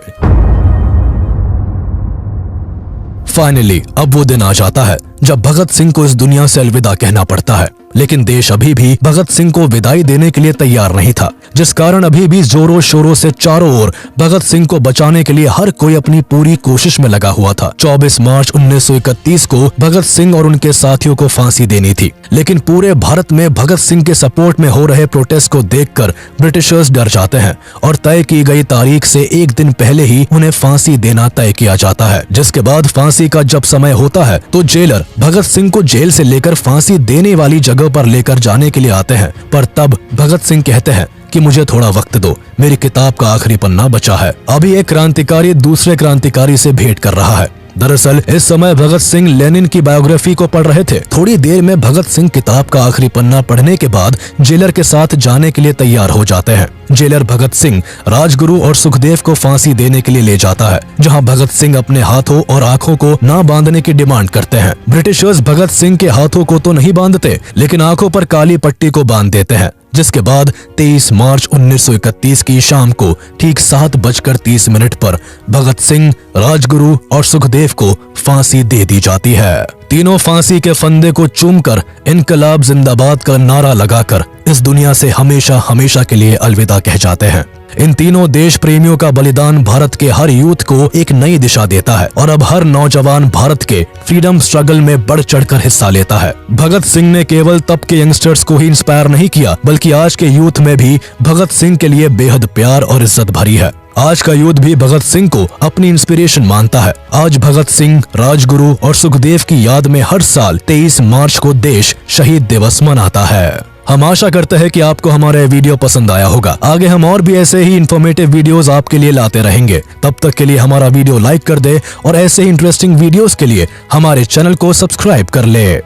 S1: फाइनली अब वो दिन आ जाता है जब भगत सिंह को इस दुनिया से अलविदा कहना पड़ता है, लेकिन देश अभी भी भगत सिंह को विदाई देने के लिए तैयार नहीं था। जिस कारण अभी भी जोरों शोरों से चारों ओर भगत सिंह को बचाने के लिए हर कोई अपनी पूरी कोशिश में लगा हुआ था। 24 मार्च 1931 को भगत सिंह और उनके साथियों को फांसी देनी थी, लेकिन पूरे भारत में भगत सिंह के सपोर्ट में हो रहे प्रोटेस्ट को देखकर ब्रिटिशर्स डर जाते हैं और तय की गई तारीख से एक दिन पहले ही उन्हें फांसी देना तय किया जाता है। जिसके बाद फांसी का जब समय होता है तो जेलर भगत सिंह को जेल से लेकर फांसी देने वाली जगह पर लेकर जाने के लिए आते हैं, पर तब भगत सिंह कहते हैं कि मुझे थोड़ा वक्त दो, मेरी किताब का आखिरी पन्ना बचा है। अभी एक क्रांतिकारी दूसरे क्रांतिकारी से भेंट कर रहा है। दरअसल इस समय भगत सिंह लेनिन की बायोग्राफी को पढ़ रहे थे। थोड़ी देर में भगत सिंह किताब का आखिरी पन्ना पढ़ने के बाद जेलर के साथ जाने के लिए तैयार हो जाते हैं। जेलर भगत सिंह, राजगुरु और सुखदेव को फांसी देने के लिए ले जाता है, जहां भगत सिंह अपने हाथों और आंखों को ना बांधने की डिमांड करते हैं। ब्रिटिशर्स भगत सिंह के हाथों को तो नहीं बांधते, लेकिन आंखों पर काली पट्टी को बांध देते हैं। जिसके बाद 23 मार्च 1931 की शाम को ठीक 7:30 पर भगत सिंह, राजगुरु और सुखदेव को फांसी दे दी जाती है। तीनों फांसी के फंदे को चूमकर इनकलाब जिंदाबाद का नारा लगाकर इस दुनिया से हमेशा हमेशा के लिए अलविदा कह जाते हैं। इन तीनों देश प्रेमियों का बलिदान भारत के हर यूथ को एक नई दिशा देता है और अब हर नौजवान भारत के फ्रीडम स्ट्रगल में बढ़ चढ़कर हिस्सा लेता है। भगत सिंह ने केवल तब के यंगस्टर्स को ही इंस्पायर नहीं किया, बल्कि आज के यूथ में भी भगत सिंह के लिए बेहद प्यार और इज्जत भरी है। आज का यूथ भी भगत सिंह को अपनी इंस्पिरेशन मानता है। आज भगत सिंह, राजगुरु और सुखदेव की याद में हर साल 23 मार्च को देश शहीद दिवस मनाता है। हम आशा करते हैं कि आपको हमारा वीडियो पसंद आया होगा। आगे हम और भी ऐसे ही इन्फॉर्मेटिव वीडियोस आपके लिए लाते रहेंगे। तब तक के लिए हमारा वीडियो लाइक कर दे और ऐसे ही इंटरेस्टिंग वीडियोस के लिए हमारे चैनल को सब्सक्राइब कर ले।